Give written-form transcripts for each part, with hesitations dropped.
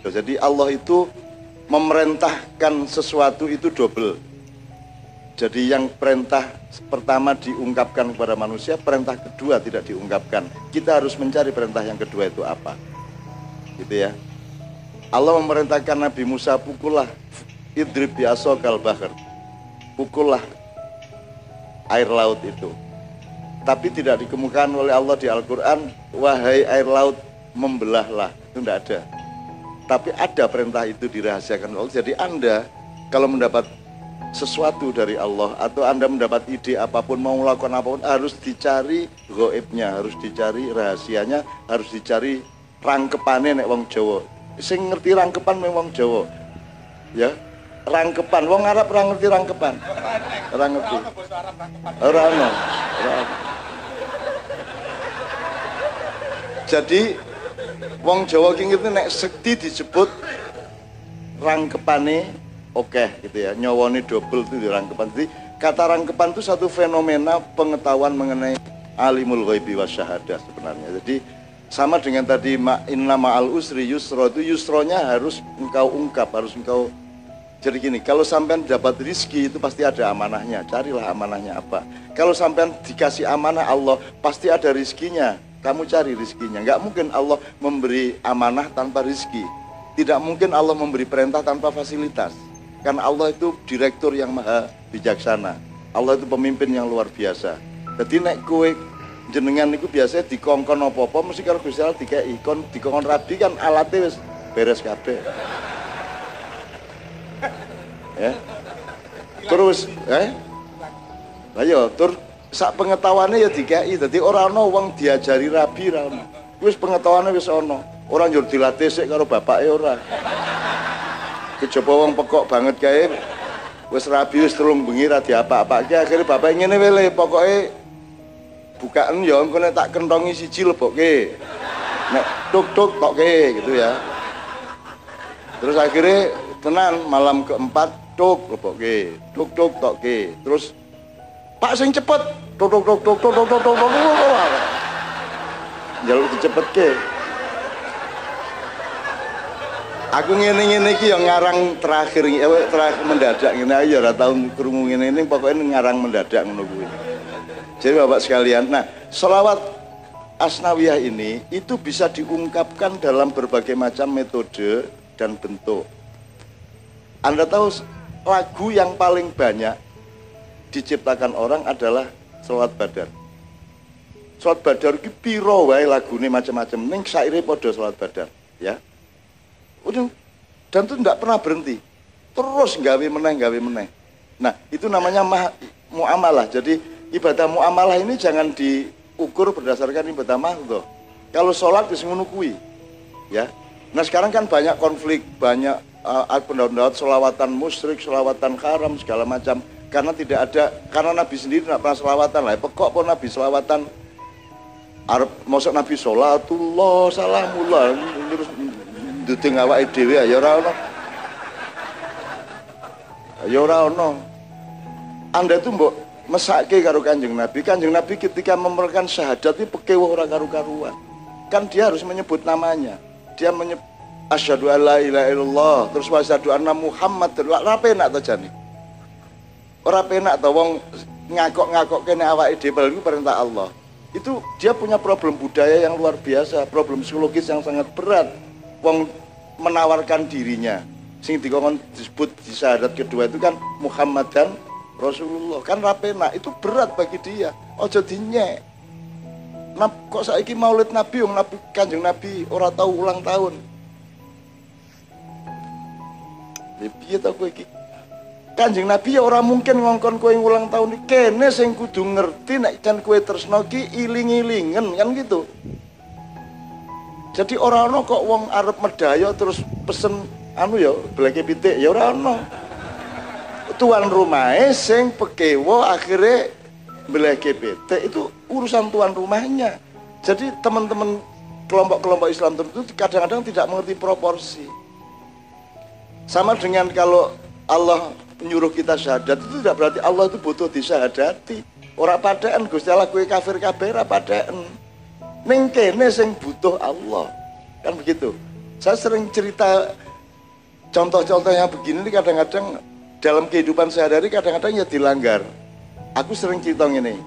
Jadi Allah itu memerintahkan sesuatu itu double. Jadi yang perintah pertama diungkapkan kepada manusia, perintah kedua tidak diungkapkan. Kita harus mencari perintah yang kedua itu apa. Gitu ya. Allah memerintahkan Nabi Musa, pukullah idrib bi'asokal bahr. Pukullah air laut itu. Tapi tidak dikemukakan oleh Allah di Al-Quran, wahai air laut membelahlah. Itu tidak ada. Tapi ada perintah itu dirahasiakan Allah. Jadi Anda kalau mendapat sesuatu dari Allah atau Anda mendapat ide apapun, mau melakukan apapun, harus dicari ghaibnya, harus dicari rahasianya, harus dicari rangkepane nek wong Jawa. Sing ngerti rangkepan memang wong Jawa. Ya, rangkepan. Wong Arab ora ngerti rangkepan. Ora ngerti. Ora ono. Jadi wong Jawa ki ngerti nek sekti disebut rangkepane oke gitu ya, nyawone double itu di rangkepan. Jadi kata rangkepan itu satu fenomena pengetahuan mengenai alimul ghaibi wasyahadah sebenarnya. Jadi sama dengan tadi inna ma'al usri yusra, itu yusronya harus engkau ungkap, harus engkau. Jadi gini, kalau sampean dapat rizki itu pasti ada amanahnya, carilah amanahnya apa. Kalau sampean dikasih amanah Allah, pasti ada rizkinya, kamu cari rizkinya. Nggak mungkin Allah memberi amanah tanpa rizki. Tidak mungkin Allah memberi perintah tanpa fasilitas. Karena Allah itu direktur yang maha bijaksana. Allah itu pemimpin yang luar biasa. Jadi nek kowe jenengan niku biasanya dikongkon apa-apa mesti karo Gusti Allah dikeki. Kon dikongkon rabi kan alatnya wis beres kabeh. Ya. Terus lah yo tur sak pengetahuane ya dikeki. Dadi ora ana wong diajari rabi ra ono. Wis pengetahuane wis ana. Ora njur dilatih sik karo bapake ora. Kejaba wong pekok banget kae wis rabi wis telung bengi ra diapa-apake, akhire bapak ngene wele pokoke bukaan ya engko nek tak kentongi siji lebokke. Nek tuk-tuk tokke gitu ya. Terus akhirnya tenan malam keempat tuk lebokke, tuk-tuk tokke. Terus Pak sing cepet tuk-tuk jaluk dicepetke. Aku ngene-ngene iki ya ngarang terakhir mendadak ngene ae ya ora tau krungu ngene ini pokoknya ngarang mendadak ngono kuwi. Jadi Bapak sekalian, nah selawat asnawiyah ini itu bisa diungkapkan dalam berbagai macam metode dan bentuk. Anda tahu lagu yang paling banyak diciptakan orang adalah selawat badar. Selawat badar iki piro wae lagune macam-macam ning saire padha selawat badar, ya. Dan itu tidak pernah berhenti, terus gawe meneh. Nah itu namanya muamalah. Jadi ibadah muamalah ini jangan diukur berdasarkan ibadah mahdoh. Kalau sholat wis ngono kuwi, ya. Nah sekarang kan banyak konflik, banyak pendapat sholawatan musyrik, sholawatan haram segala macam. Karena tidak ada, karena Nabi sendiri tidak pernah sholawatan lah. Pokok pun Nabi sholawatan, Arab masuk Nabi sholatullah salamullah terus dudung awake dhewe ya ora ono. Ya ora ono. Anda itu mbok mesake karo Kanjeng Nabi. Kanjeng Nabi ketika memerintahkan syahadat itu pekewuh ora karu-karuan. Kan dia harus menyebut namanya. Dia menyebut asyhadu alla ilaha illallah, terus wa asyhadu anna Muhammad. Ora penak to jane. Ora penak to wong ngakok-ngakok kene awake dhewe iku perintah Allah. Itu dia punya problem budaya yang luar biasa, problem psikologis yang sangat berat. Wong menawarkan dirinya, sing dikongkon disebut di syahadat kedua itu kan Muhammad dan Rasulullah, kan rapena itu berat bagi dia. Ojo dinyek. Kok saiki maulid Nabi, wong Nabi Kanjeng Nabi ora tahu ulang tahun. Piye ta kowe iki? Kanjeng Nabi ya ora mungkin ngongkon kowe ulang tahun iki. Kene sing kudu ngerti nek jan kowe tresno ki iling-ilingen kan gitu. Jadi orang-orang kok wong arep medaya terus pesen anu ya bleke pitik ya ora ono. Tuan rumahnya sing pekewo akhirnya bleke pitik itu urusan tuan rumahnya. Jadi teman-teman kelompok-kelompok Islam tertentu kadang-kadang tidak mengerti proporsi. Sama dengan kalau Allah menyuruh kita syahadat itu tidak berarti Allah itu butuh disyahadati. Ora padhaan Gusti Allah kowe kafir kabeh ora padhaan. Ning kene sing butuh Allah. Kan begitu. Saya sering cerita contoh-contoh yang begini ini kadang-kadang dalam kehidupan sehari-hari kadang-kadang ya dilanggar. Aku sering cerita ini.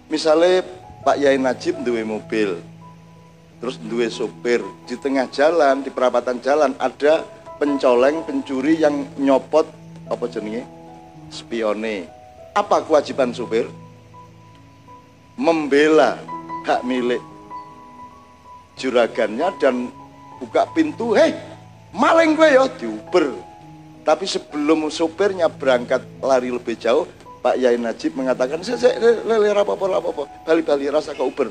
Misalnya Pak Yai Najib duwe mobil, terus duwe sopir, di tengah jalan, di perapatan jalan ada pencoleng, pencuri yang nyopot apa jenenge? Spione. Apa kewajiban sopir? Membela hak milik juragannya dan buka pintu, hei maling gue ya, diuber. Tapi sebelum sopirnya berangkat lari lebih jauh, Pak Yai Najib mengatakan, lele apa-apa, bali-bali rasa ke Uber.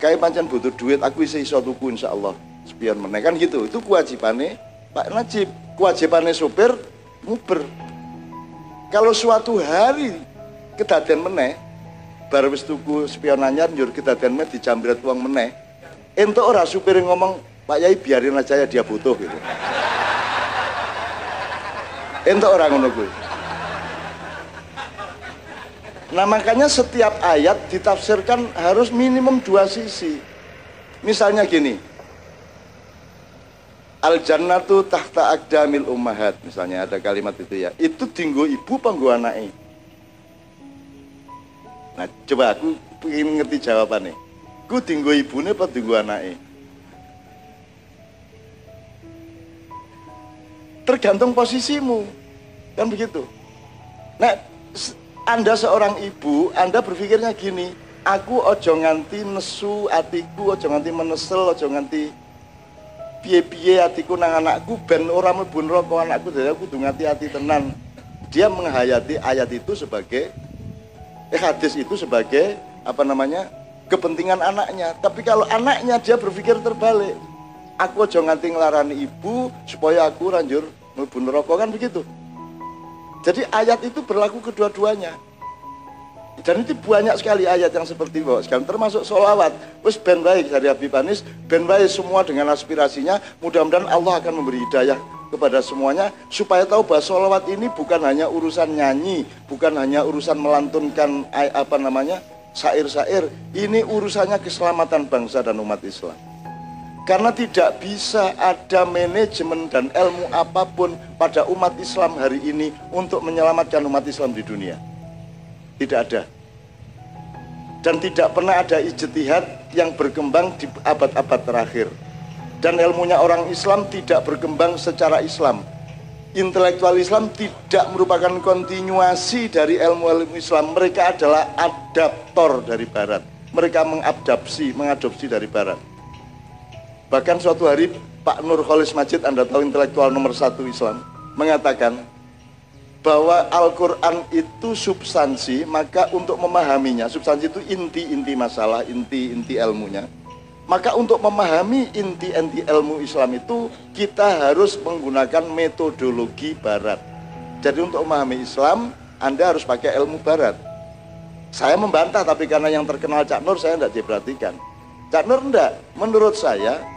Kayak pancen butuh duit, aku isi iso tuku insyaallah. Spion meneh kan gitu. Itu kewajibannya Pak Najib. Kewajibannya sopir nguber. Kalau suatu hari kedaden meneh, baru wis tuku spion anyar njur kedaden meneh dijambret uang meneh. Entuk ora supir ngomong, Pak Yai biarin aja ya dia butuh gitu. Entuk ora ngono kuwi. Nah makanya setiap ayat ditafsirkan harus minimum dua sisi. Misalnya gini, al jannatu tahta aqdamil ummahat, misalnya ada kalimat itu ya, itu dinggo ibu panggo anake. Nah coba aku pengen ngerti jawabannya. Ku dinggo ibune apa dinggo anake? Tergantung posisimu, kan begitu. Nah, Anda seorang ibu, Anda berpikirnya gini, aku ojo nganti nesu atiku, ojo nganti menesel, ojo nganti piye-piye atiku nang anakku, ben ora mlebu neraka anakku, jadi aku kudu hati tenan. Dia menghayati ayat itu sebagai hadis itu sebagai apa namanya? Kepentingan anaknya. Tapi kalau anaknya dia berpikir terbalik, aku aja nganti nglarani ibu supaya aku ranjur mlebu neraka, kan begitu. Jadi ayat itu berlaku kedua-duanya. Dan itu banyak sekali ayat yang seperti bahwa sekarang termasuk sholawat. Wis ben baik dari Habib Anis, ben baik semua dengan aspirasinya. Mudah-mudahan Allah akan memberi hidayah kepada semuanya supaya tahu bahwa sholawat ini bukan hanya urusan nyanyi, bukan hanya urusan melantunkan apa namanya syair-syair. Ini urusannya keselamatan bangsa dan umat Islam. Karena tidak bisa ada manajemen dan ilmu apapun pada umat Islam hari ini untuk menyelamatkan umat Islam di dunia. Tidak ada. Dan tidak pernah ada ijtihad yang berkembang di abad-abad terakhir. Dan ilmunya orang Islam tidak berkembang secara Islam. Intelektual Islam tidak merupakan kontinuasi dari ilmu-ilmu Islam. Mereka adalah adaptor dari Barat. Mereka mengadopsi dari Barat. Bahkan suatu hari Pak Nurholis Majid, Anda tahu intelektual nomor 1 Islam, mengatakan bahwa Al-Quran itu substansi, maka untuk memahaminya, substansi itu inti-inti masalah, inti-inti ilmunya. Maka untuk memahami inti-inti ilmu Islam itu kita harus menggunakan metodologi Barat. Jadi untuk memahami Islam, Anda harus pakai ilmu Barat. Saya membantah, tapi karena yang terkenal Cak Nur, saya tidak diperhatikan. Cak Nur enggak, menurut saya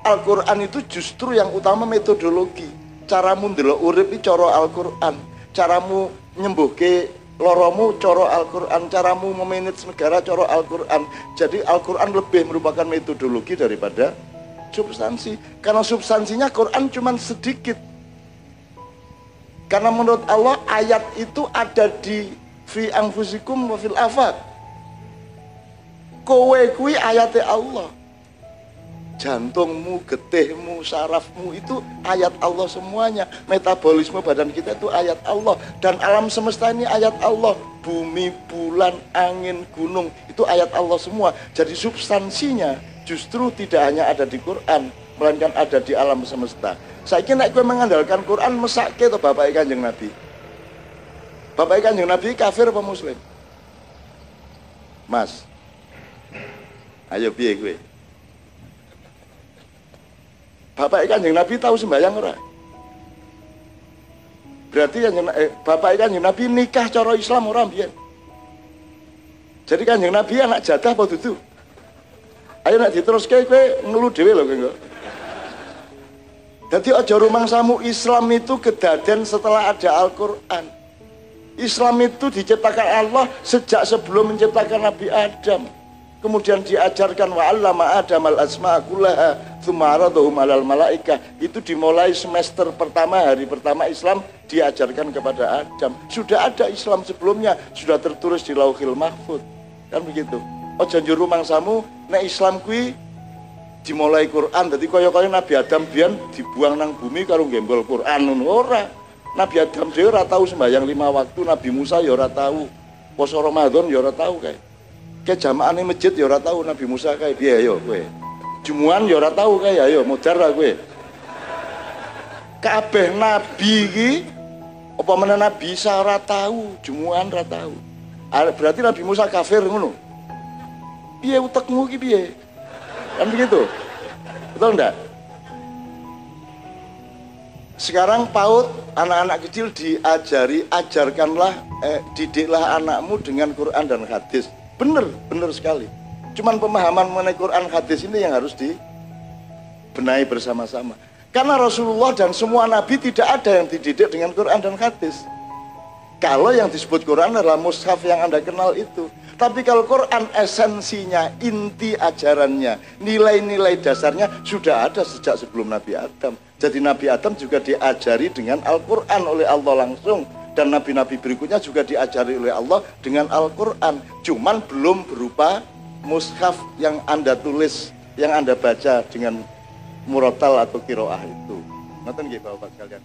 Al-Quran itu justru yang utama metodologi. Caramu ndelok urip iki cara Al-Quran, caramu nyembuhke loromu cara Al-Quran, caramu memanage negara cara Al-Quran. Jadi Al-Quran lebih merupakan metodologi daripada substansi. Karena substansinya Quran cuma sedikit. Karena menurut Allah ayat itu ada di fi anfusikum wa fil afaq. Kowe kuwi ayate Allah. Jantungmu, getihmu, sarafmu itu ayat Allah semuanya. Metabolisme badan kita itu ayat Allah. Dan alam semesta ini ayat Allah. Bumi, bulan, angin, gunung itu ayat Allah semua. Jadi substansinya justru tidak hanya ada di Quran, melainkan ada di alam semesta. Saya kira nek kowe mengandalkan Quran mesake to Bapak Kanjeng Nabi. Bapak Kanjeng Nabi kafir apa muslim? Mas. Ayo piye kowe? Bapak Kanjeng Nabi tahu sembahyang ora? Berarti Bapak Kanjeng Nabi nikah cara Islam ora mbiyen. Jadi Kanjeng Nabi anak jatah apa dudu? Ayo nek diteruske kowe ngelu dhewe lho kowe. Dadi aja rumangsamu Islam itu kedaden setelah ada Al-Qur'an. Islam itu diciptakan Allah sejak sebelum menciptakan Nabi Adam. kemudian diajarkan wa 'allama Adamal asma'a kullaha tsumma 'aradahum 'alal malaikah. Itu dimulai semester pertama, hari pertama Islam diajarkan kepada Adam. Sudah ada Islam sebelumnya, sudah tertulis di Lauhil Mahfuz. Kan begitu. Aja njur rumangsamu nek Islam kuwi dimulai Quran, dadi kaya-kaya Nabi Adam biyen dibuang nang bumi karo gembol Quran ngono ora. Nabi Adam dhewe ora tau sembahyang 5 waktu, Nabi Musa ya ora tau. Poso Ramadan ya ora tau kae. Ke jamaane masjid ya ora tau Nabi Musa kae piye ayo kowe. Jumuan ya ora tau kae ayo modar ra kowe. Kabeh nabi iki apa meneh Nabi Isa ora tau, jumuan ora tau. Berarti Nabi Musa kafir ngono. Piye utekmu iki piye? Kan begitu. Betul enggak? Sekarang PAUD, anak-anak kecil ajarkanlah, didiklah anakmu dengan Quran dan hadis. Benar sekali. Cuman pemahaman mengenai Quran hadis ini yang harus dibenahi bersama-sama. Karena Rasulullah dan semua Nabi tidak ada yang dididik dengan Quran dan hadis. Kalau yang disebut Quran adalah mushaf yang Anda kenal itu. Tapi kalau Quran esensinya, inti ajarannya, nilai-nilai dasarnya sudah ada sejak sebelum Nabi Adam. Jadi Nabi Adam juga diajari dengan Al-Quran oleh Allah langsung. Dan nabi-nabi berikutnya juga diajari oleh Allah dengan Al-Quran. Cuman belum berupa mushaf yang Anda tulis, yang Anda baca dengan murotal atau kiroah itu. Ngerti nggih Bapak sekalian?